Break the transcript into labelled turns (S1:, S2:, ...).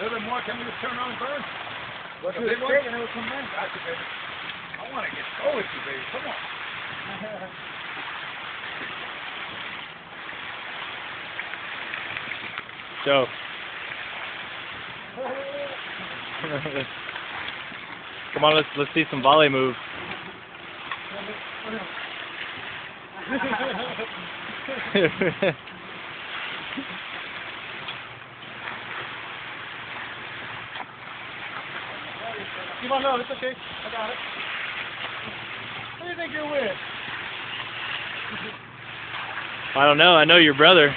S1: little bit more. Can we just turn on and burn?
S2: Let's do
S1: a
S2: it
S1: big one?
S2: straight and then we'll come back.
S1: Gotcha, baby. I want to get go with you, baby. Come on.
S3: Joe. Come on, let's see some volley moves.
S2: Come on, no, it's okay. I got it. Who do you think you're with?
S3: I don't know. I know your brother.